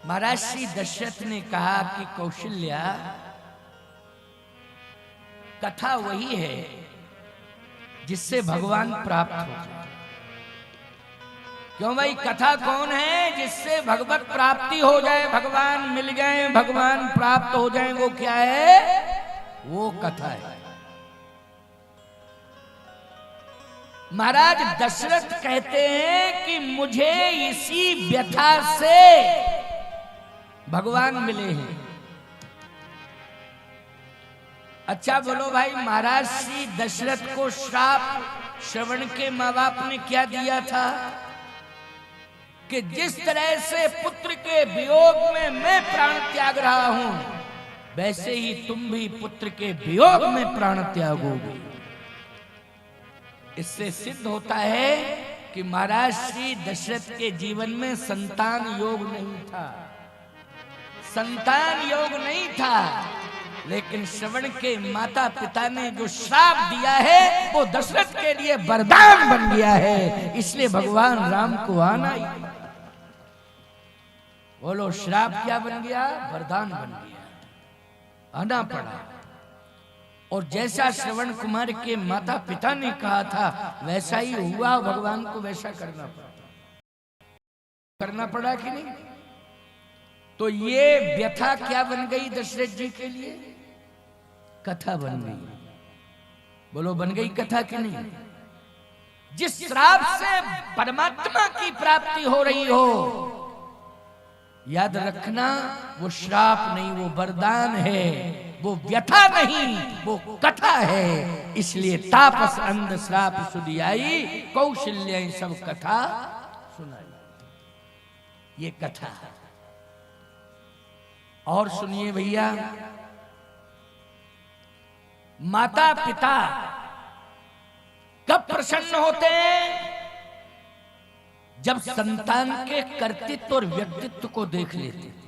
महाराज श्री दशरथ ने कहा कि कौशल्या, कथा वही है जिससे भगवान प्राप्त हो जाए। क्यों भाई, कथा कौन है जिससे भगवत प्राप्ति हो जाए, भगवान मिल जाए, भगवान प्राप्त हो जाए, वो क्या है? वो कथा है। महाराज दशरथ कहते हैं कि मुझे इसी व्यथा से भगवान मिले हैं। अच्छा बोलो भाई, महाराज श्री दशरथ को श्राप श्रवण के माँ बाप ने क्या दिया था कि जिस तरह से पुत्र के वियोग में मैं प्राण त्याग रहा हूं, वैसे ही तुम भी पुत्र के वियोग में प्राण त्यागोगे। इससे सिद्ध होता है कि महाराज श्री दशरथ के जीवन में संतान योग नहीं था, संतान योग नहीं था, लेकिन श्रवण के माता पिता ने जो श्राप दिया है वो दशरथ के लिए वरदान बन गया है। इसलिए भगवान राम को आना ही, बोलो श्राप क्या बन गया? वरदान बन गया, आना पड़ा। और जैसा श्रवण कुमार के माता पिता ने कहा था वैसा ही हुआ, भगवान को वैसा करना पड़ा कि नहीं? तो ये व्यथा क्या बन गई दशरथ जी के लिए? कथा बन गई। बोलो बन गई कथा कि नहीं? जिस श्राप से परमात्मा की प्राप्ति हो रही हो, याद रखना वो श्राप नहीं, वो वरदान है, वो व्यथा नहीं, वो कथा है। इसलिए तापस अंध श्राप सुधियाई, कौशल्य सब कथा सुनाई। ये कथा है। और सुनिए भैया, माता पिता कब प्रसन्न होते हैं? जब संतान के कर्तृत्व और व्यक्तित्व को देख लेते हैं।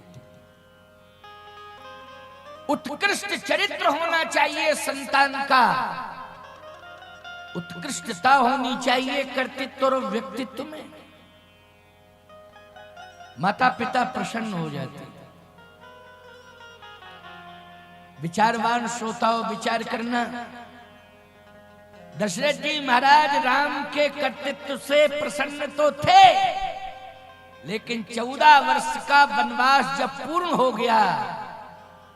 उत्कृष्ट चरित्र होना चाहिए संतान का, उत्कृष्टता होनी चाहिए कर्तृत्व और व्यक्तित्व में। माता पिता प्रसन्न हो जाते हैं। विचारवान श्रोताओं विचार करना, दशरथ जी महाराज राम के कर्तृत्व से प्रसन्न तो थे, लेकिन 14 वर्ष का वनवास जब पूर्ण हो गया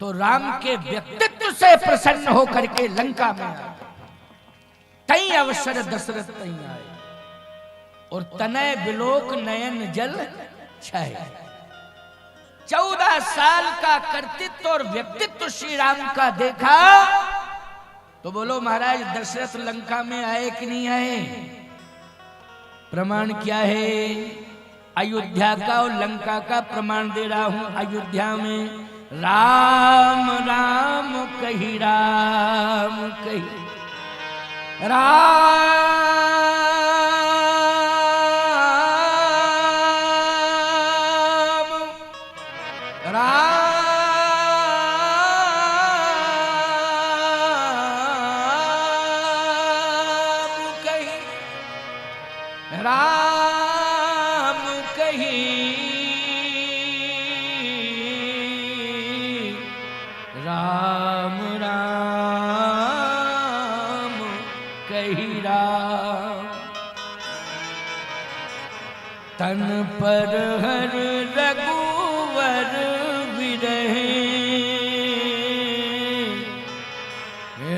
तो राम के व्यक्तित्व से प्रसन्न होकर के लंका में आए। तई अवसर दशरथ तई आए, और तनय बिलोक नयन जल छाए। 14 साल का कर्तृत्व और व्यक्तित्व श्री राम का देखा तो बोलो महाराज दशरथ लंका में आए कि नहीं आए? प्रमाण क्या है? अयोध्या का और लंका का प्रमाण दे रहा हूं। अयोध्या में राम राम कही, राम कही, राम राम कही, राम राम कही, राम तन पर हर रघुवर विरहे,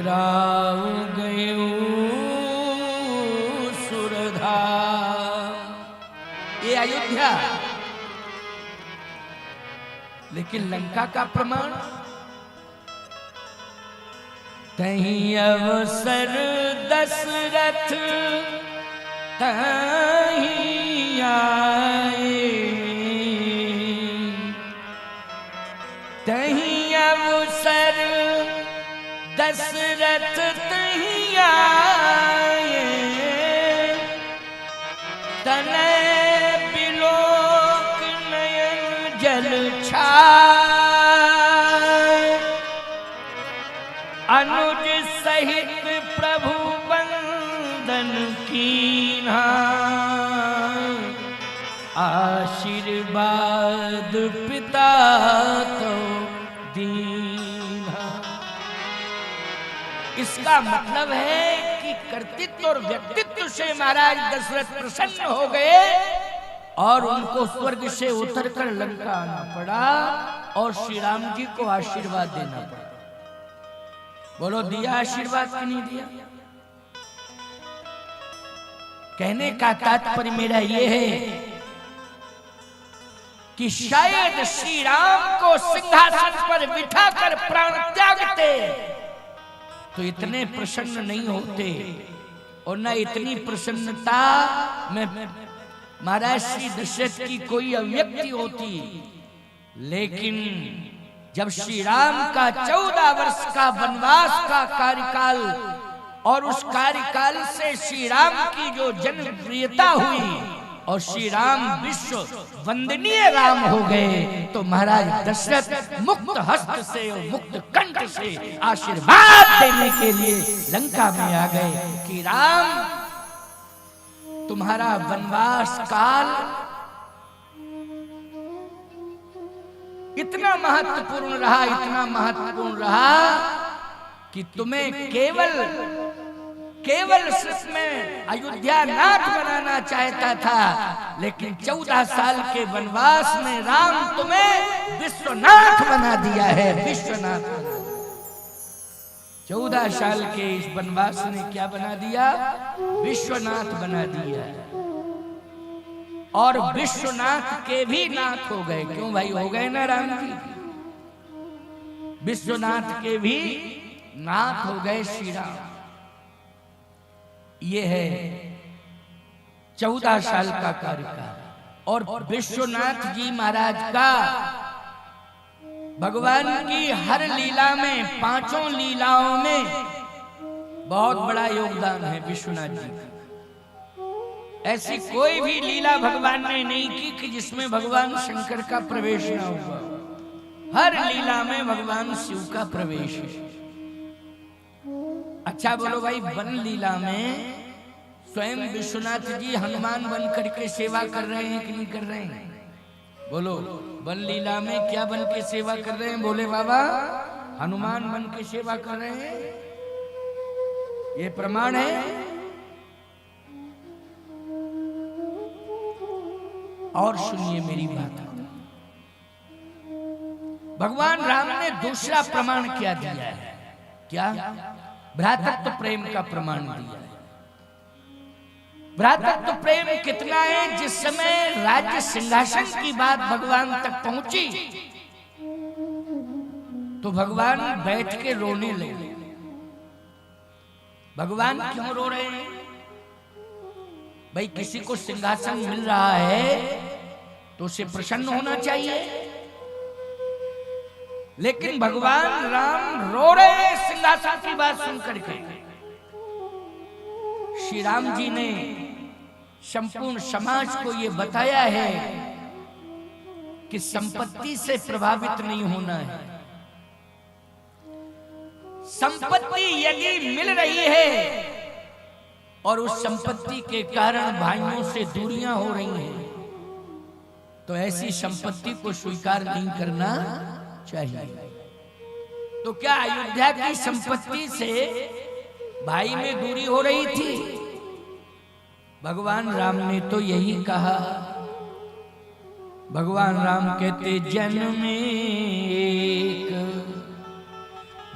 राव गयो सुरधाम। ये अयोध्या, लेकिन लंका का प्रमाण तहीं अवसर दशरथ तहीं आए, तहीं अवसर दशरथ तहीं आए, तनय बिलोक नयन जल छाए, अनुज सहित प्रभु वंदन कीन्हा, आशीष आशीर्वाद पिता तो दीना। इसका मतलब है कि कर्तृत्व और व्यक्तित्व से महाराज दशरथ प्रसन्न हो गए और उनको स्वर्ग से उतरकर लंका आना पड़ा और श्री राम जी को आशीर्वाद देना पड़ा। बोलो दिया आशीर्वाद कि नहीं दिया? कहने का तात्पर्य मेरा ये है कि शायद श्री राम को सिंहासन पर बिठाकर प्राण त्यागते तो इतने प्रसन्न नहीं होते और न इतनी प्रसन्नता में महाराज श्री दशरथ की कोई अभिव्यक्ति होती। लेकिन जब श्री राम का 14 वर्ष का वनवास का कार्यकाल और उस कार्यकाल से श्री राम की जो जनप्रियता हुई और श्री राम विश्व वंदनीय राम हो गए तो महाराज दशरथ मुक्त हस्त से और मुक्त कंठ से आशीर्वाद देने के लिए लंका में आ गए कि राम तुम्हारा वनवास काल इतना महत्वपूर्ण रहा, इतना महत्वपूर्ण रहा कि तुम्हें केवल सिर्फ में अयोध्या नाथ बनाना चाहता था, लेकिन 14 साल के वनवास में राम तुम्हें विश्वनाथ बना दिया है। विश्वनाथ 14 साल के इस वनवास ने क्या बना दिया? विश्वनाथ बना दिया। और विश्वनाथ के भी नाथ हो गए। क्यों भाई? हो गए ना राम जी। विश्वनाथ के भी नाथ हो गए श्री राम। ये है 14 साल का कार्यकाल। और विश्वनाथ जी महाराज का भगवान की हर लीला में, 5 लीलाओं में बहुत बड़ा योगदान है विश्वनाथ जी का। ऐसी कोई भी लीला भगवान ने नहीं की कि जिसमें भगवान शंकर का प्रवेश ना हुआ। हर लीला में भगवान शिव का प्रवेश है। अच्छा बोलो भाई, वन लीला में स्वयं विश्वनाथ जी हनुमान बन करके सेवा कर रहे हैं कि नहीं कर रहे हैं? बोलो, वन लीला में क्या बन के सेवा कर रहे हैं? बोले बाबा, हनुमान बन के सेवा कर रहे हैं। ये प्रमाण है। और सुनिए मेरी बात, भगवान राम ने दूसरा प्रमाण क्या दिया है? क्या? भ्रातृत्व प्रेम का प्रमाण दिया है। भ्रातृत्व प्रेम कितना है? जिस समय राज्य सिंहासन की बात भगवान तक पहुंची तो भगवान बैठ के रोने लगे। भगवान क्यों रो रहे हैं? भाई किसी को सिंहासन मिल रहा है तो उसे प्रसन्न होना चाहिए, लेकिन भगवान राम रो रहे हैं सिंहासन की बात सुनकर के। श्री राम जी ने संपूर्ण समाज को यह बताया है कि संपत्ति से प्रभावित नहीं होना है। संपत्ति यदि मिल रही है और उस संपत्ति के कारण भाइयों से दूरियां हो रही हैं तो ऐसी संपत्ति को स्वीकार नहीं करना चाहिए। तो क्या अयोध्या की संपत्ति से भाई में दूरी हो रही थी? भगवान राम ने तो यही कहा। भगवान राम कहते,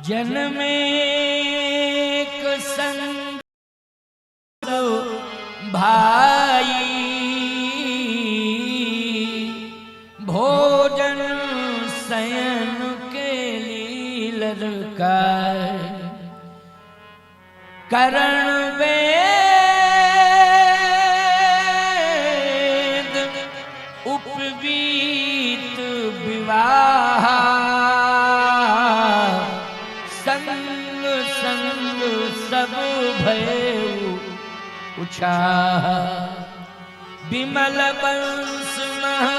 जन्म एक संग भाई, भोजन शयन के लीलर का करण वेद उपवीत विवाह, संग संग सब भय उछाह, विमल वंश मह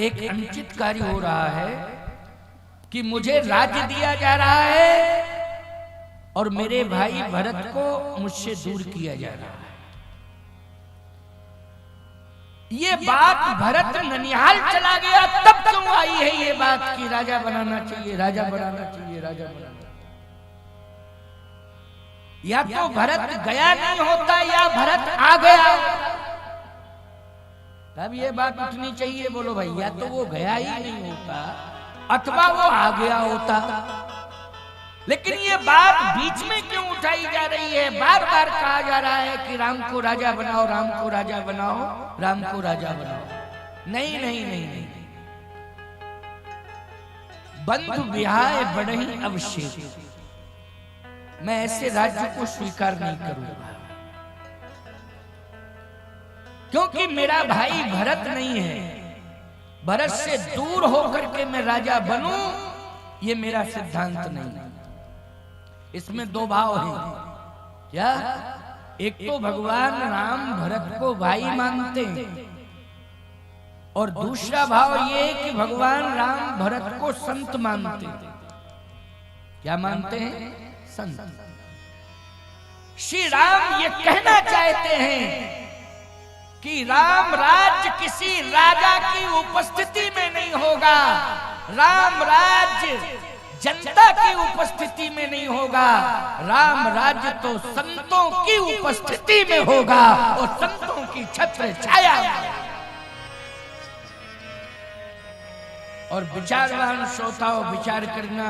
एक अनुचित कार्य हो रहा है कि मुझे राज्य दिया जा रहा है और मेरे भाई भरत को मुझसे दूर किया जा रहा है। ये बात भरत ननिहाल चला गया तब क्यों आई है ये बात कि राजा बनाना चाहिए, राजा बनाना चाहिए, राजा बनाना। या तो भरत गया नहीं होता या भरत आ गया, तब ये बात उठनी चाहिए। बोलो भाई, या तो वो गया ही नहीं होता अथवा वो आ गया होता। लेकिन ये बात बीच में क्यों उठाई जा रही है? बार बार कहा जा रहा है कि राम को राजा बनाओ, राम को राजा बनाओ, राम को राजा बनाओ। नहीं नहीं नहीं नहीं, बंधु विहाय बढ़ही अवशेष, मैं ऐसे राज्य को स्वीकार नहीं करूंगा, क्योंकि मेरा भाई भरत नहीं है। भरत से दूर होकर के मैं राजा बनूं, ये मेरा सिद्धांत नहीं है। इसमें दो भाव हैं। क्या? एक तो भगवान राम भरत को भाई मानते हैं और दूसरा भाव ये है कि भगवान राम भरत को संत मानते हैं। क्या मानते हैं? संत। श्री राम ये कहना चाहते हैं कि राम राज्य किसी राजा की उपस्थिति में नहीं होगा, राम राज्य जनता की उपस्थिति में नहीं होगा, राम राज्य तो संतों की उपस्थिति में होगा और संतों की छत्र छाया। और विचारवान श्रोताओं, विचार करना,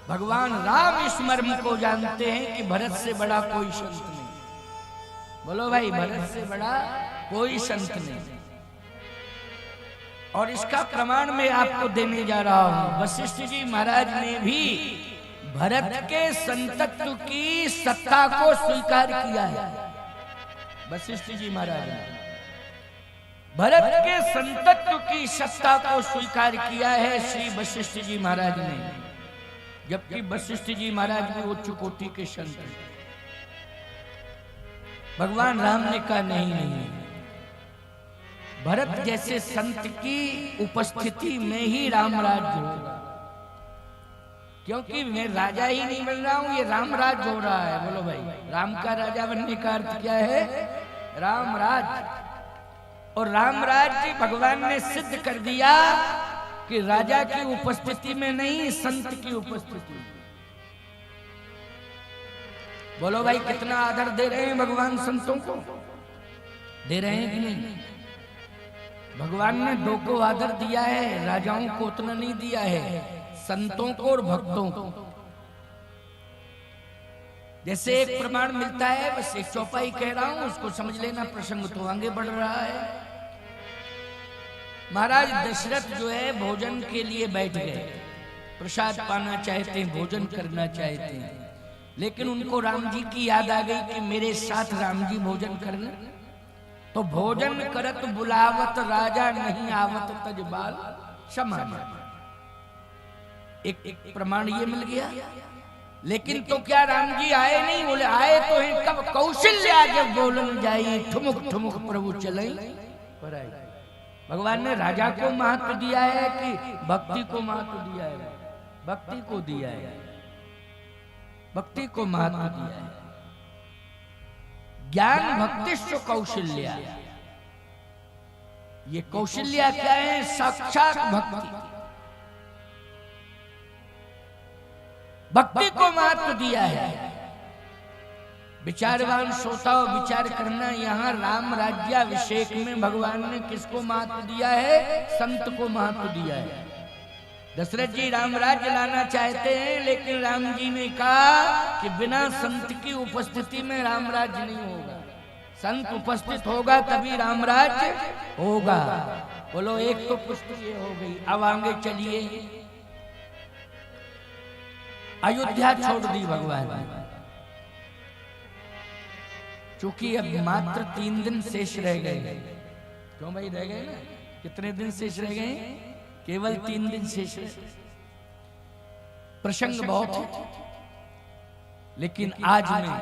भगवान राम इस मर्म को जानते हैं कि भरत से बड़ा कोई संत नहीं। बोलो भाई, भरत से बड़ा कोई संत नहीं। और इसका प्रमाण मैं आपको देने जा रहा हूं। वशिष्ठ जी महाराज ने भी भरत के संतत्व की सत्ता को स्वीकार किया है। वशिष्ठ जी महाराज ने भरत के संतत्व की सत्ता को स्वीकार किया है, श्री वशिष्ठ जी महाराज ने। जबकि वशिष्ठ जी महाराज भी उच्च कोटि के संत हैं। भगवान राम ने कहा नहीं नहीं, भरत जैसे संत की उपस्थिति में ही राम राज्य होगा, क्योंकि मैं राजा ही नहीं बन रहा हूं, ये राम राज्य हो रहा है। बोलो भाई, राम का राजा बनने का अर्थ क्या है? राम राज्य। और राम राज्य भगवान ने सिद्ध कर दिया कि राजा की उपस्थिति में नहीं, संत की उपस्थिति में। बोलो भाई, कितना आदर दे रहे हैं भगवान संतों को? दे रहे हैं कि नहीं? भगवान ने दो को आदर दिया है, राजाओं को उतना नहीं दिया है, संतों को और भक्तों को। जैसे एक प्रमाण मिलता है, बस एक चौपाई कह रहा हूं, उसको समझ लेना, प्रसंग तो आगे बढ़ रहा है। महाराज दशरथ जो है भोजन के लिए बैठ गए, प्रसाद पाना चाहते हैं, भोजन करना चाहते हैं, लेकिन उनको राम जी की याद आ गई कि मेरे साथ राम जी भोजन करना। तो भोजन करत बुलावत राजा, नहीं आवत तजबाल समान। एक प्रमाण ये मिल गया। लेकिन तो क्या राम जी आए नहीं? बोले आए तो हैं। कब? कौशल्या जब बोलन जाई, ठुमुक ठुमुक प्रभु चले। पराई। भगवान ने राजा को महत्व दिया है कि भक्ति को महत्व दिया है? भक्ति को दिया है, भक्ति को महत्व दिया है। ज्ञान भक्तिश्च कौशल्या, ये कौशल्या क्या है? साक्षात भक्ति। भक्ति को महत्व दिया है। विचारवान श्रोताओं विचार करना, यहाँ राम राज्याभिषेक में भगवान ने किसको महत्व दिया है? संत को महत्व दिया है। दशरथ जी राम राज्य लाना चाहते हैं, लेकिन राम जी ने कहा कि बिना संत की उपस्थिति में राम राज्य नहीं होगा। संत उपस्थित होगा तभी राम राज्य होगा। बोलो, एक तो पुष्टि ये हो गई। अब आगे चलिए, अयोध्या छोड़ दी भगवान ने, चूंकि अब मात्र 3 दिन शेष रह गए। क्यों भाई रह गए ना? कितने दिन शेष रह गए? केवल 3 दिन शेष रह। प्रसंग बहुत है, लेकिन आज मैं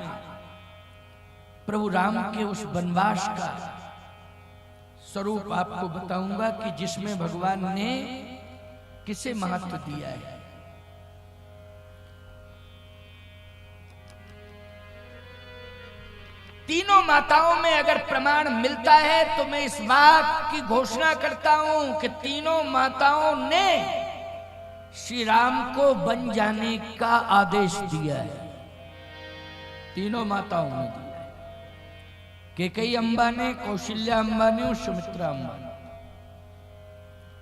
प्रभु राम के उस वनवास का स्वरूप आपको बताऊंगा कि जिसमें भगवान ने किसे महत्व दिया है। तीनों माताओं में अगर प्रमाण मिलता है तो मैं इस बात की घोषणा करता हूं कि तीनों माताओं ने श्री राम को बन जाने का आदेश दिया है। तीनों माताओं ने दिया है। कैकेयी अम्बा ने, कौशल्या अम्बा ने और सुमित्रा अम्बा ने।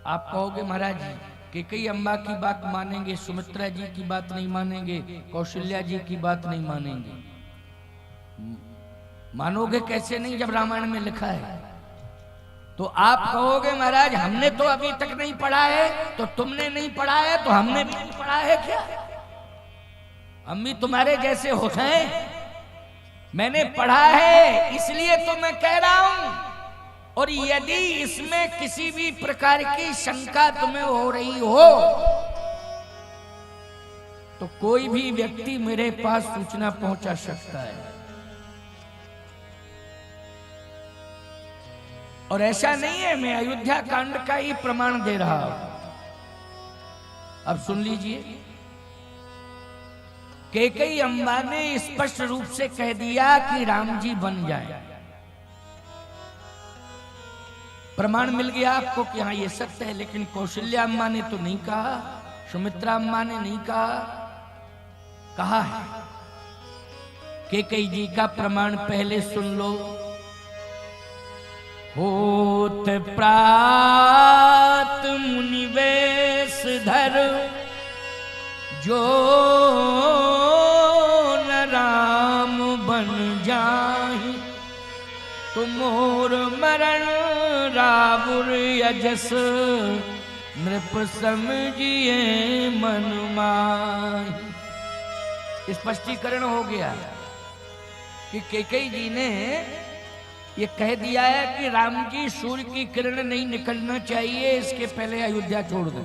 आप कहोगे महाराज जी कैकेयी अम्बा की बात मानेंगे, सुमित्रा जी की बात नहीं मानेंगे, कौशल्या जी की बात नहीं मानेंगे। मानोगे कैसे नहीं जब रामायण में लिखा है? तो आप कहोगे महाराज हमने तो अभी तक नहीं पढ़ा है, तो तुमने नहीं पढ़ा है तो हमने भी नहीं पढ़ा है क्या? हम भी तुम्हारे जैसे होते हैं? मैंने पढ़ा है इसलिए तो मैं कह रहा हूं। और यदि इसमें किसी भी प्रकार की शंका तुम्हें हो रही हो तो कोई भी व्यक्ति मेरे पास सूचना पहुंचा सकता है। और ऐसा नहीं है, मैं अयोध्या कांड का ही प्रमाण दे रहा हूं। अब सुन लीजिए, कैकेयी अम्बा ने स्पष्ट रूप से कह दिया कि राम जी बन जाए। प्रमाण मिल गया आपको कि हाँ ये सत्य है। लेकिन कौशल्या अम्मा ने तो नहीं कहा, सुमित्रा अम्मा ने नहीं कहा। कहा है कैकेयी जी का प्रमाण पहले सुन लो। होत प्रात मुनि वेश धर जो न राम बन जाहि, तुमोर मरण रावुर यजस नृप समझिए मन माहि। स्पष्टीकरण हो गया कि कैकेयी जी ने ये कह दिया है कि राम जी सूर्य की किरण नहीं निकलना चाहिए, इसके पहले अयोध्या छोड़ दो।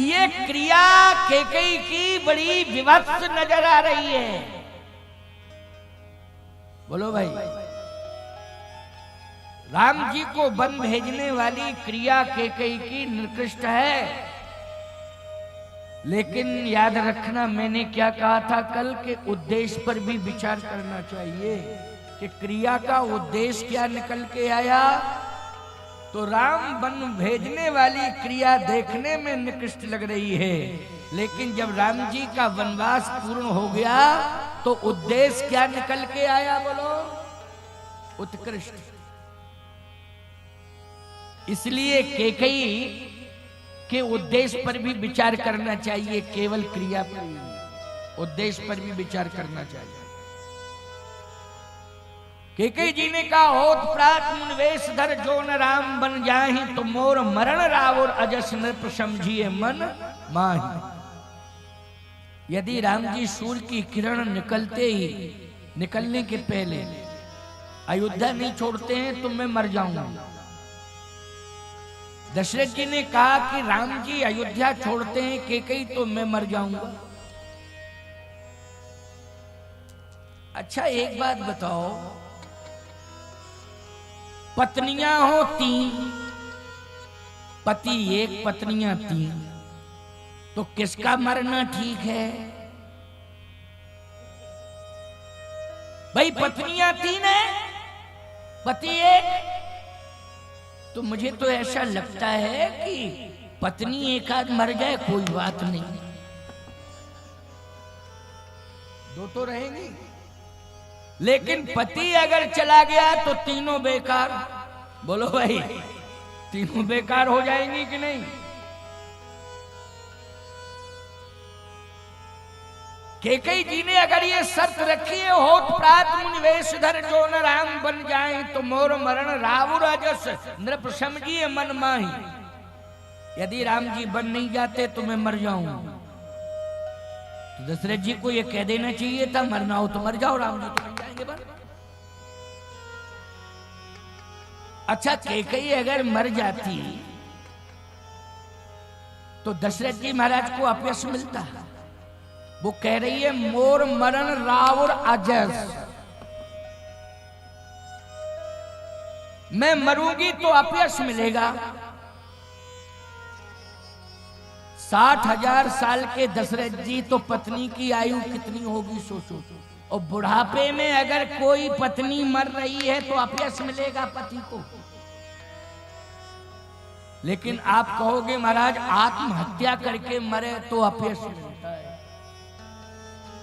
ये क्रिया कैकेयी की बड़ी विभत्स नजर आ रही है। बोलो भाई, राम जी को वन भेजने वाली क्रिया कैकेयी की निकृष्ट है। लेकिन याद रखना, मैंने क्या कहा था कल के उद्देश्य पर भी विचार करना चाहिए कि क्रिया का उद्देश्य क्या निकल के आया। तो राम वन भेजने वाली क्रिया देखने में निकृष्ट लग रही है, लेकिन जब राम जी का वनवास पूर्ण हो गया तो उद्देश्य क्या निकल के आया? बोलो, उत्कृष्ट। इसलिए कैकेयी के उद्देश्य पर भी विचार करना चाहिए, केवल क्रिया पर नहीं, उद्देश्य पर भी विचार करना चाहिए। कैकेयी जी ने कहा, होत प्रात मुनि वेश धर जो न राम बन जाहि, तो मोर मरण रावुर अजस नृप समझिए मन माहि। यदि राम जी सूर्य की किरण निकलने के पहले अयोध्या नहीं छोड़ते हैं तो मैं मर जाऊंगा। दशरथ जी ने कहा कि राम जी अयोध्या छोड़ते हैं कैकेयी तो मैं मर जाऊंगा। अच्छा एक बात बताओ, पत्नियां हो 3, पति 1 पत्नियां 3, तो किसका मरना ठीक है? भाई पत्नियां 3 है, पति 1। तो मुझे तो ऐसा लगता है कि पत्नी एक आध मर जाए कोई बात नहीं, 2 तो रहेंगी। लेकिन पति अगर चला गया तो तीनों बेकार। बोलो भाई, तीनों बेकार हो जाएंगी कि नहीं? कैकेयी जी ने अगर ये शर्त रखी है, होत प्रात मुनिवेशधर जो न राम बन जाए, तो मोर मरण रावु राजस नृप समझिए मन माही। यदि राम जी बन नहीं जाते तो मैं मर जाऊं। तो दशरथ जी को ये कह देना चाहिए था, मरना हो तो मर जाओ, राम जी तो बन जाएंगे बस। अच्छा, कैकेयी अगर मर जाती तो दशरथ जी महाराज को अपयश मिलता। वो कह रही है मोर मरण रावण अजस, मैं मरूंगी तो अपयश मिलेगा। 60,000 साल के दशरथ जी तो पत्नी की आयु कितनी होगी सोचो। और बुढ़ापे में अगर कोई पत्नी मर रही है तो अपयश मिलेगा पति को। लेकिन आप कहोगे महाराज आत्महत्या करके मरे तो अपयश मिलता है।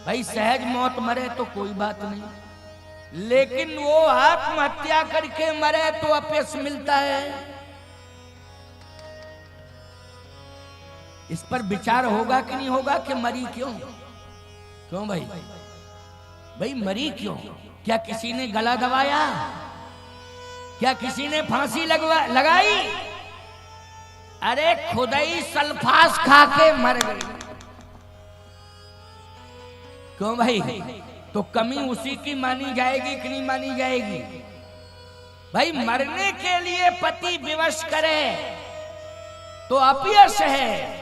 भाई सहज मौत मरे तो कोई बात नहीं, लेकिन वो आत्महत्या करके मरे तो अपयश मिलता है। इस पर विचार होगा कि नहीं होगा कि मरी क्यों? क्यों भाई? भाई मरी क्यों? क्या किसी ने गला दबाया? क्या किसी ने फांसी लगाई? अरे खुदाई सल्फास खा के मर गई। क्यों भाई? तो कमी उसी की मानी जाएगी कि नहीं मानी जाएगी? भाई मरने के लिए पति विवश करे तो अपयश है,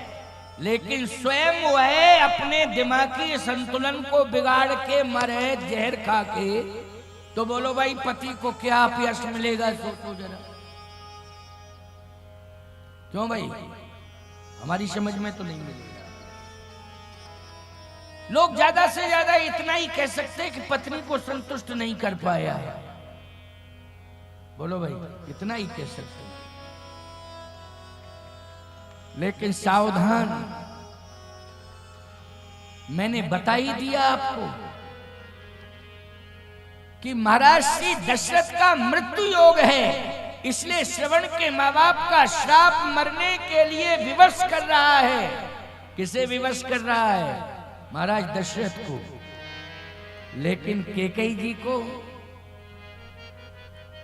लेकिन स्वयं वह अपने दिमागी संतुलन को बिगाड़ के मरे जहर खा के, तो बोलो भाई पति को क्या अपयश मिलेगा? सोचो जरा। क्यों भाई? हमारी समझ में तो नहीं मिलेगा। लोग ज्यादा से ज्यादा इतना ही कह सकते हैं कि पत्नी को संतुष्ट नहीं कर पाया। बोलो भाई, इतना ही कह सकते हैं। लेकिन सावधान, मैंने बता ही दिया आपको कि महाराज श्री दशरथ का मृत्यु योग है, इसलिए श्रवण के माँ बाप का श्राप मरने के लिए विवश कर रहा है। किसे विवश कर रहा है? महाराज दशरथ को। लेकिन कैकेयी जी को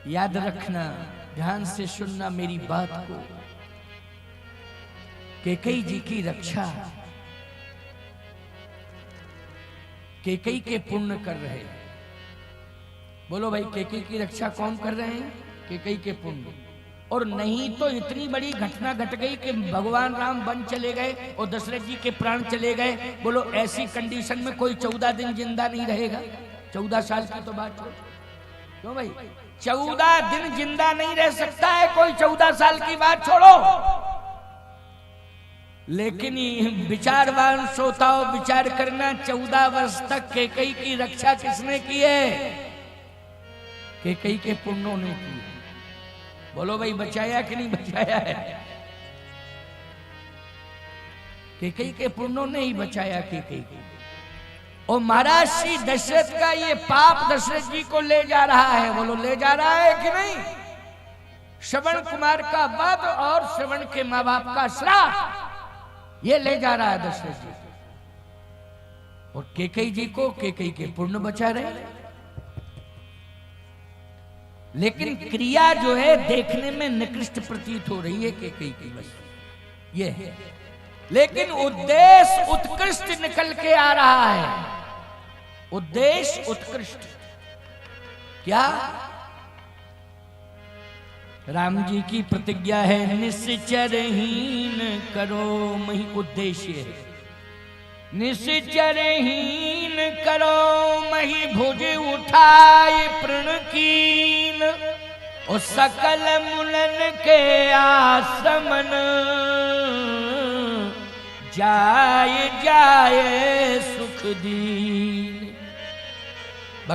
याद रखना, ध्यान से सुनना मेरी बात को। कैकेयी जी की रक्षा कैकेयी के पुण्य कर रहे हैं। बोलो भाई, कैकेयी की रक्षा कौन कर रहे हैं? कैकेयी के पुण्य। और नहीं तो इतनी बड़ी घटना घट गई कि भगवान राम वन चले गए और दशरथ जी के प्राण चले गए। बोलो ऐसी कंडीशन में कोई 14 दिन जिंदा नहीं रहेगा? 14 साल की तो बात छोड़ो। क्यों भाई? 14 दिन जिंदा नहीं रह सकता है कोई, 14 साल की बात छोड़ो। लेकिन विचारवान श्रोताओं विचार करना, 14 वर्ष तक कैकेयी की रक्षा किसने की है? कैकेयी के पुण्यों ने की। बोलो भाई, बचाया कि नहीं बचाया है? कैकेयी के पुण्यों ने ही बचाया कैकेयी को। और महाराज श्री दशरथ का ये पाप दशरथ जी को ले जा रहा है। बोलो ले जा रहा है कि नहीं? श्रवण कुमार का वध और श्रवण के माँ बाप का श्राप, ये ले जा रहा है दशरथ जी। और कैकेयी जी को कैकेयी के पुण्य बचा रहे। लेकिन क्रिया जो है देखने में निकृष्ट प्रतीत हो रही है कैकेयी की, बस ये है। लेकिन उद्देश्य उत्कृष्ट निकल के आ रहा है। उद्देश्य उत्कृष्ट क्या? राम जी की प्रतिज्ञा है, निश्चरहीन करो मही उद्देश्य है। निश्चरहीन करो मही भुज उठाए प्रण कीन, ओ सकल मुनन के आसमन जाए जाए सुख दी।